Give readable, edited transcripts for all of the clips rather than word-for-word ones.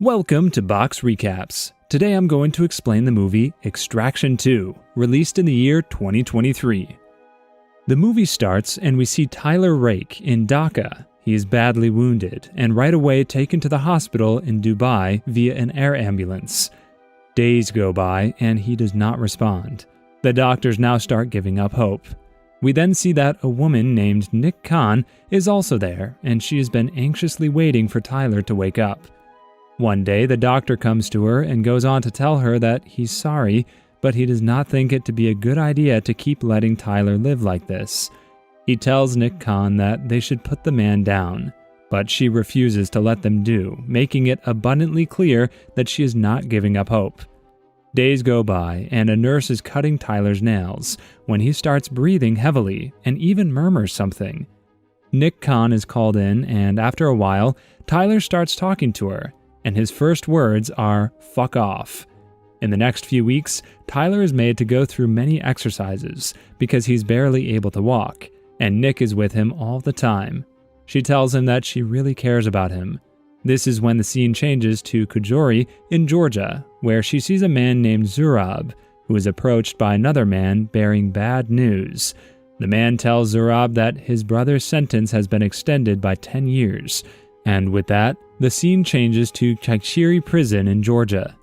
Welcome to Box Recaps. Today I'm going to explain the movie Extraction 2, released in the year 2023. The movie starts and we see Tyler Rake in Dhaka. He is badly wounded and right away taken to the hospital in Dubai via an air ambulance. Days go by and he does not respond. The doctors now start giving up hope. We then see that a woman named Nick Khan is also there and she has been anxiously waiting for Tyler to wake up. One day, the doctor comes to her and goes on to tell her that he's sorry, but he does not think it to be a good idea to keep letting Tyler live like this. He tells Nick Khan that they should put the man down, but she refuses to let them do, making it abundantly clear that she is not giving up hope. Days go by, and a nurse is cutting Tyler's nails when he starts breathing heavily and even murmurs something. Nick Khan is called in, and after a while, Tyler starts talking to her. And his first words are, "fuck off." In the next few weeks, Tyler is made to go through many exercises because he's barely able to walk, and Nick is with him all the time. She tells him that she really cares about him. This is when the scene changes to Kujori in Georgia, where she sees a man named Zurab, who is approached by another man bearing bad news. The man tells Zurab that his brother's sentence has been extended by 10 years, and with that, the scene changes to Chakshiri prison in Georgia.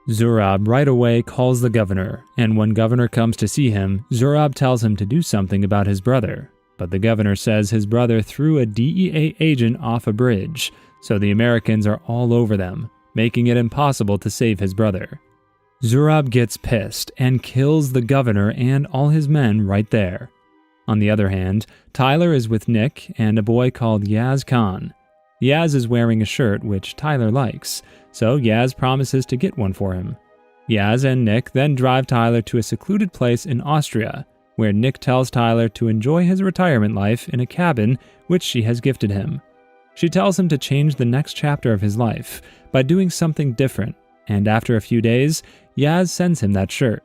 Zurab right away calls the governor, and when governor comes to see him, Zurab tells him to do something about his brother. But the governor says his brother threw a DEA agent off a bridge, so the Americans are all over them, making it impossible to save his brother. Zurab gets pissed and kills the governor and all his men right there. On the other hand, Tyler is with Nick and a boy called Yaz Khan. Yaz is wearing a shirt which Tyler likes, so Yaz promises to get one for him. Yaz and Nick then drive Tyler to a secluded place in Austria, where Nick tells Tyler to enjoy his retirement life in a cabin which she has gifted him. She tells him to change the next chapter of his life by doing something different, and after a few days, Yaz sends him that shirt.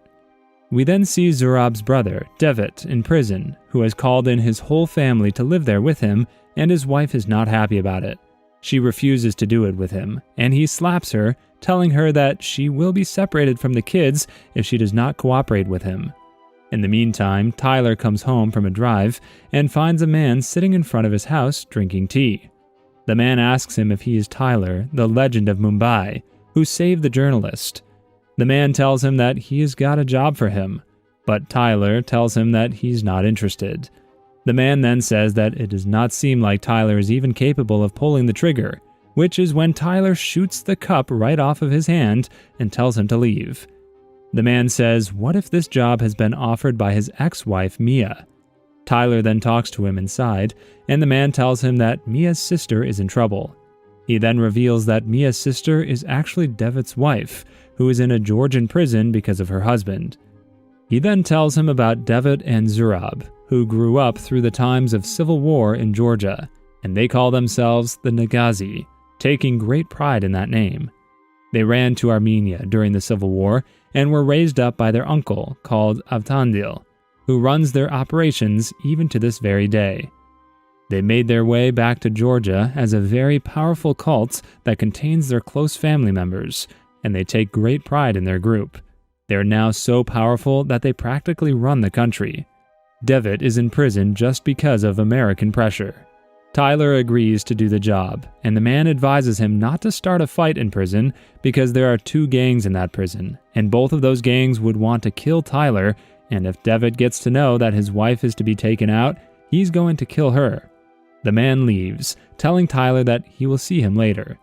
We then see Zurab's brother, Devitt, in prison, who has called in his whole family to live there with him, and his wife is not happy about it. She refuses to do it with him, and he slaps her, telling her that she will be separated from the kids if she does not cooperate with him. In the meantime, Tyler comes home from a drive and finds a man sitting in front of his house drinking tea. The man asks him if he is Tyler, the legend of Mumbai, who saved the journalist. The man tells him that he has got a job for him, but Tyler tells him that he's not interested. The man then says that it does not seem like Tyler is even capable of pulling the trigger, which is when Tyler shoots the cup right off of his hand and tells him to leave. The man says, what if this job has been offered by his ex-wife, Mia? Tyler then talks to him inside, and the man tells him that Mia's sister is in trouble. He then reveals that Mia's sister is actually Devitt's wife, who is in a Georgian prison because of her husband. He then tells him about Devitt and Zurab, who grew up through the times of civil war in Georgia, and they call themselves the Nagazi, taking great pride in that name. They ran to Armenia during the civil war and were raised up by their uncle called Avtandil, who runs their operations even to this very day. They made their way back to Georgia as a very powerful cult that contains their close family members, and they take great pride in their group. They are now so powerful that they practically run the country. Devitt is in prison just because of American pressure. Tyler agrees to do the job, and the man advises him not to start a fight in prison because there are 2 gangs in that prison, and both of those gangs would want to kill Tyler, and if Devitt gets to know that his wife is to be taken out, he's going to kill her. The man leaves, telling Tyler that he will see him later.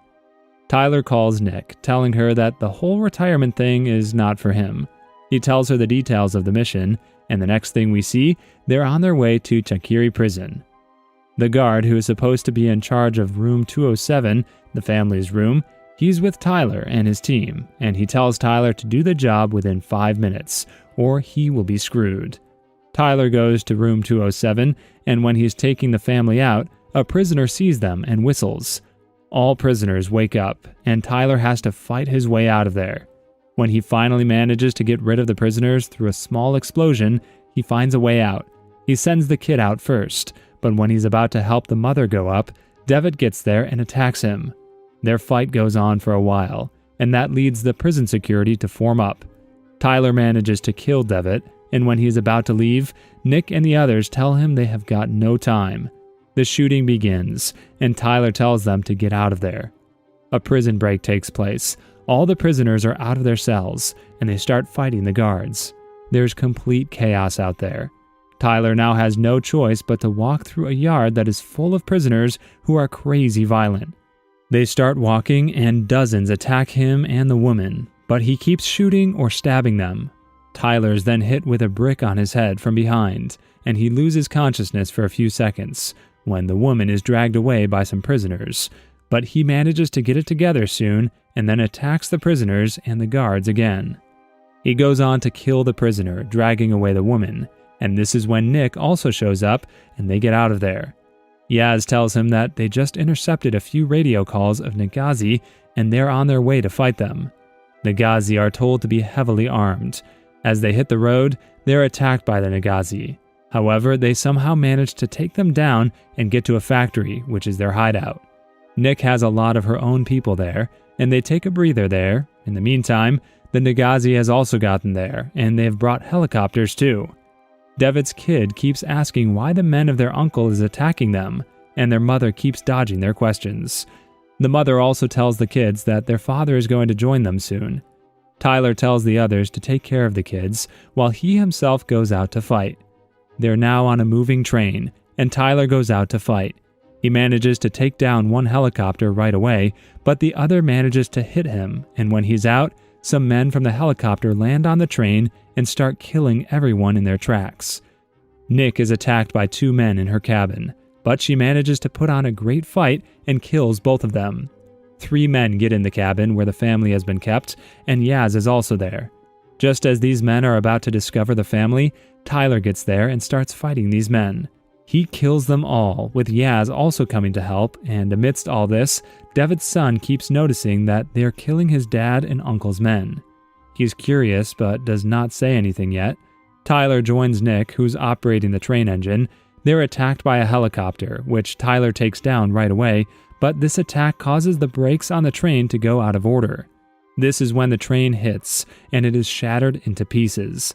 Tyler calls Nick, telling her that the whole retirement thing is not for him. He tells her the details of the mission, and the next thing we see, they're on their way to Chakshiri prison. The guard who is supposed to be in charge of room 207, the family's room, he's with Tyler and his team, and he tells Tyler to do the job within 5 minutes, or he will be screwed. Tyler goes to room 207, and when he's taking the family out, a prisoner sees them and whistles. All prisoners wake up, and Tyler has to fight his way out of there. When he finally manages to get rid of the prisoners through a small explosion, he finds a way out. He sends the kid out first, but when he's about to help the mother go up, Devitt gets there and attacks him. Their fight goes on for a while, and that leads the prison security to form up. Tyler manages to kill Devitt, and when he is about to leave, Nick and the others tell him they have got no time. The shooting begins, and Tyler tells them to get out of there. A prison break takes place. All the prisoners are out of their cells, and they start fighting the guards. There's complete chaos out there. Tyler now has no choice but to walk through a yard that is full of prisoners who are crazy violent. They start walking, and dozens attack him and the woman, but he keeps shooting or stabbing them. Tyler is then hit with a brick on his head from behind, and he loses consciousness for a few seconds when the woman is dragged away by some prisoners, but he manages to get it together soon and then attacks the prisoners and the guards again. He goes on to kill the prisoner, dragging away the woman, and this is when Nick also shows up and they get out of there. Yaz tells him that they just intercepted a few radio calls of Nagazi and they're on their way to fight them. Nagazi are told to be heavily armed. As they hit the road, they're attacked by the Nagazi. However, they somehow manage to take them down and get to a factory, which is their hideout. Nick has a lot of her own people there, and they take a breather there. In the meantime, the Nagazi has also gotten there, and they have brought helicopters too. Devitt's kid keeps asking why the men of their uncle is attacking them, and their mother keeps dodging their questions. The mother also tells the kids that their father is going to join them soon. Tyler tells the others to take care of the kids, while he himself goes out to fight. They're now on a moving train, and Tyler goes out to fight. He manages to take down one helicopter right away, but the other manages to hit him, and when he's out, some men from the helicopter land on the train and start killing everyone in their tracks. Nick is attacked by two men in her cabin, but she manages to put on a great fight and kills both of them. 3 men get in the cabin where the family has been kept, and Yaz is also there. Just as these men are about to discover the family, Tyler gets there and starts fighting these men. He kills them all, with Yaz also coming to help, and amidst all this, Devitt's son keeps noticing that they're killing his dad and uncle's men. He's curious, but does not say anything yet. Tyler joins Nick, who's operating the train engine. They're attacked by a helicopter, which Tyler takes down right away, but this attack causes the brakes on the train to go out of order. This is when the train hits, and it is shattered into pieces.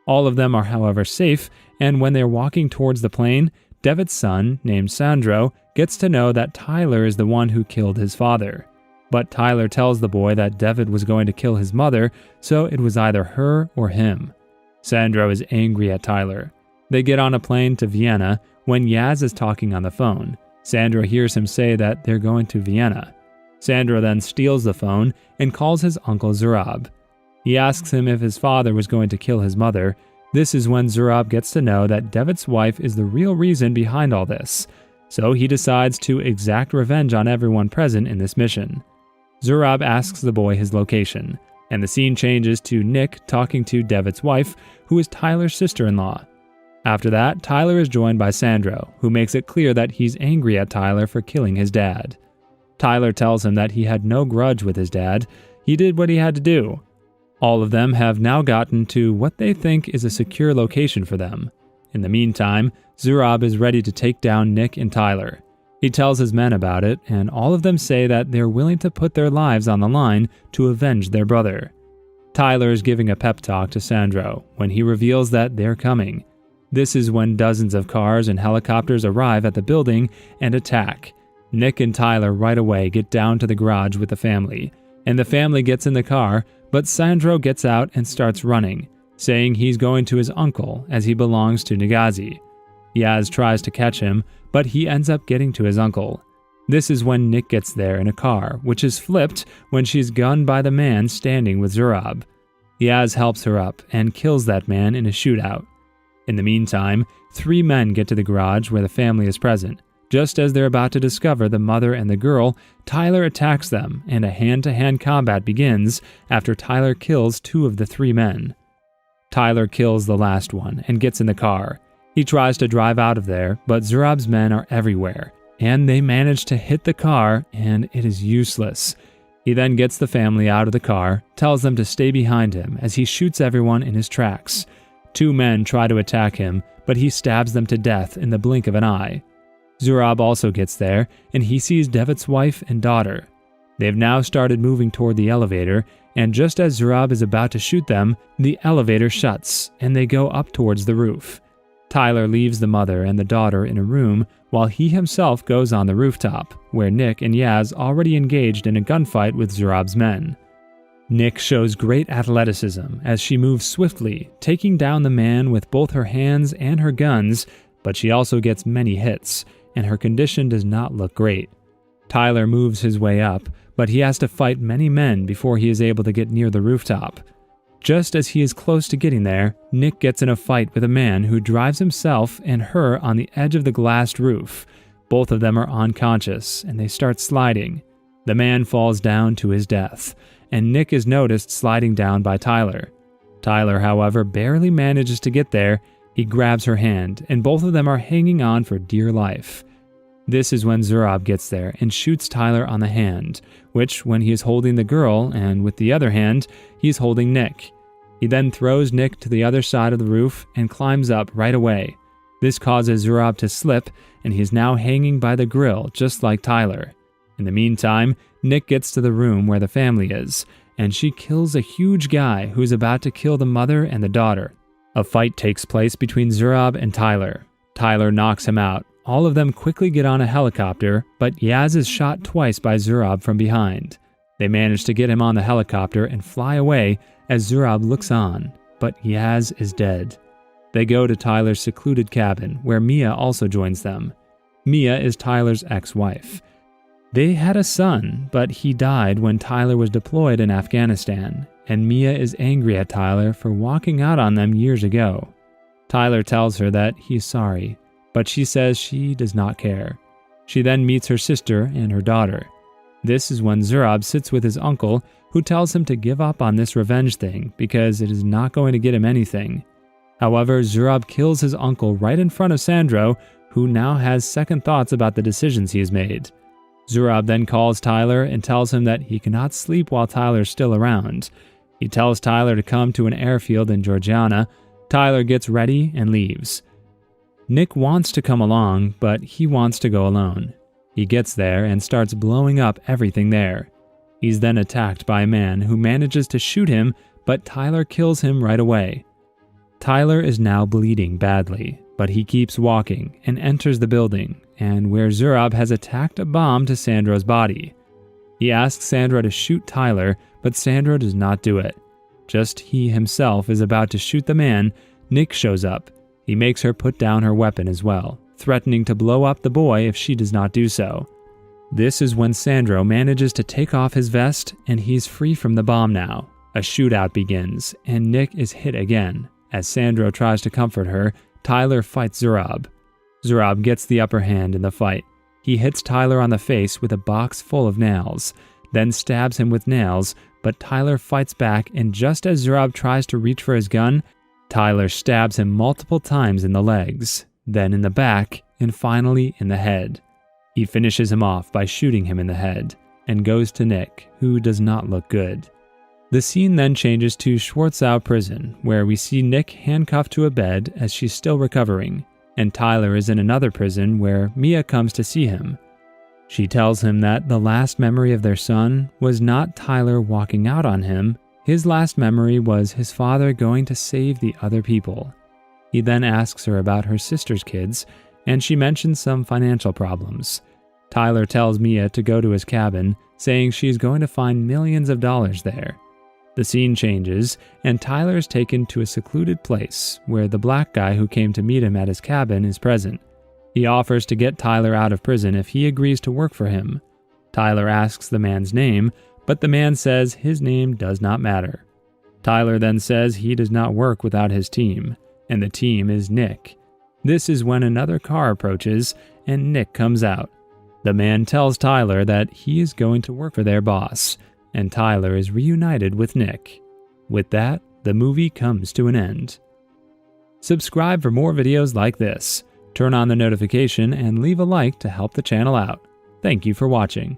All of them are, however, safe, and when they're walking towards the plane, Devitt's son, named Sandro, gets to know that Tyler is the one who killed his father. But Tyler tells the boy that Devitt was going to kill his mother, so it was either her or him. Sandro is angry at Tyler. They get on a plane to Vienna when Yaz is talking on the phone. Sandro hears him say that they're going to Vienna. Sandro then steals the phone and calls his uncle Zurab. He asks him if his father was going to kill his mother. This is when Zurab gets to know that Devitt's wife is the real reason behind all this, so he decides to exact revenge on everyone present in this mission. Zurab asks the boy his location, and the scene changes to Nick talking to Devitt's wife, who is Tyler's sister-in-law. After that, Tyler is joined by Sandro, who makes it clear that he's angry at Tyler for killing his dad. Tyler tells him that he had no grudge with his dad. He did what he had to do. All of them have now gotten to what they think is a secure location for them. In the meantime, Zurab is ready to take down Nick and Tyler. He tells his men about it, and all of them say that they're willing to put their lives on the line to avenge their brother. Tyler is giving a pep talk to Sandro when he reveals that they're coming. This is when dozens of cars and helicopters arrive at the building and attack. Nick and Tyler right away get down to the garage with the family, and the family gets in the car, but Sandro gets out and starts running, saying he's going to his uncle as he belongs to Nagazi. Yaz tries to catch him, but he ends up getting to his uncle. This is when Nick gets there in a car, which is flipped when she's gunned by the man standing with Zurab. Yaz helps her up and kills that man in a shootout. In the meantime, 3 men get to the garage where the family is present. Just as they're about to discover the mother and the girl, Tyler attacks them, and a hand-to-hand combat begins after Tyler kills 2 of the 3 men. Tyler kills the last one and gets in the car. He tries to drive out of there, but Zurab's men are everywhere, and they manage to hit the car, and it is useless. He then gets the family out of the car, tells them to stay behind him as he shoots everyone in his tracks. 2 men try to attack him, but he stabs them to death in the blink of an eye. Zurab also gets there, and he sees Devitt's wife and daughter. They've now started moving toward the elevator, and just as Zurab is about to shoot them, the elevator shuts, and they go up towards the roof. Tyler leaves the mother and the daughter in a room while he himself goes on the rooftop, where Nick and Yaz already engaged in a gunfight with Zurab's men. Nick shows great athleticism as she moves swiftly, taking down the man with both her hands and her guns, but she also gets many hits, and her condition does not look great. Tyler moves his way up, but he has to fight many men before he is able to get near the rooftop. Just as he is close to getting there, Nick gets in a fight with a man who drives himself and her on the edge of the glassed roof. Both of them are unconscious, and they start sliding. The man falls down to his death, and Nick is noticed sliding down by Tyler. Tyler, however, barely manages to get there. He grabs her hand, and both of them are hanging on for dear life. This is when Zurab gets there and shoots Tyler on the hand, which, when he is holding the girl, and with the other hand, he's holding Nick. He then throws Nick to the other side of the roof and climbs up right away. This causes Zurab to slip, and he is now hanging by the grill, just like Tyler. In the meantime, Nick gets to the room where the family is, and she kills a huge guy who is about to kill the mother and the daughter. A fight takes place between Zurab and Tyler. Tyler knocks him out. All of them quickly get on a helicopter, but Yaz is shot twice by Zurab from behind. They manage to get him on the helicopter and fly away as Zurab looks on, but Yaz is dead. They go to Tyler's secluded cabin, where Mia also joins them. Mia is Tyler's ex-wife. They had a son, but he died when Tyler was deployed in Afghanistan, and Mia is angry at Tyler for walking out on them years ago. Tyler tells her that he's sorry, but she says she does not care. She then meets her sister and her daughter. This is when Zurab sits with his uncle, who tells him to give up on this revenge thing because it is not going to get him anything. However, Zurab kills his uncle right in front of Sandro, who now has second thoughts about the decisions he has made. Zurab then calls Tyler and tells him that he cannot sleep while Tyler is still around. He tells Tyler to come to an airfield in Georgiana. Tyler gets ready and leaves. Nick wants to come along, but he wants to go alone. He gets there and starts blowing up everything there. He's then attacked by a man who manages to shoot him, but Tyler kills him right away. Tyler is now bleeding badly, but he keeps walking and enters the building, and where Zurab has attacked a bomb to Sandro's body. He asks Sandro to shoot Tyler, but Sandro does not do it. Just he himself is about to shoot the man. Nick shows up. He makes her put down her weapon as well, threatening to blow up the boy if she does not do so. This is when Sandro manages to take off his vest, and he's free from the bomb now. A shootout begins, and Nick is hit again. As Sandro tries to comfort her, Tyler fights Zurab. Zurab gets the upper hand in the fight. He hits Tyler on the face with a box full of nails, then stabs him with nails, but Tyler fights back, and just as Zurab tries to reach for his gun, Tyler stabs him multiple times in the legs, then in the back, and finally in the head. He finishes him off by shooting him in the head, and goes to Nick, who does not look good. The scene then changes to Schwarzow prison, where we see Nick handcuffed to a bed as she's still recovering, and Tyler is in another prison where Mia comes to see him. She tells him that the last memory of their son was not Tyler walking out on him. His last memory was his father going to save the other people. He then asks her about her sister's kids, and she mentions some financial problems. Tyler tells Mia to go to his cabin, saying she's going to find millions of dollars there. The scene changes, and Tyler is taken to a secluded place where the black guy who came to meet him at his cabin is present. He offers to get Tyler out of prison if he agrees to work for him. Tyler asks the man's name, but the man says his name does not matter. Tyler then says he does not work without his team, and the team is Nick. This is when another car approaches, and Nick comes out. The man tells Tyler that he is going to work for their boss, and Tyler is reunited with Nick. With that, the movie comes to an end. Subscribe for more videos like this. Turn on the notification and leave a like to help the channel out. Thank you for watching.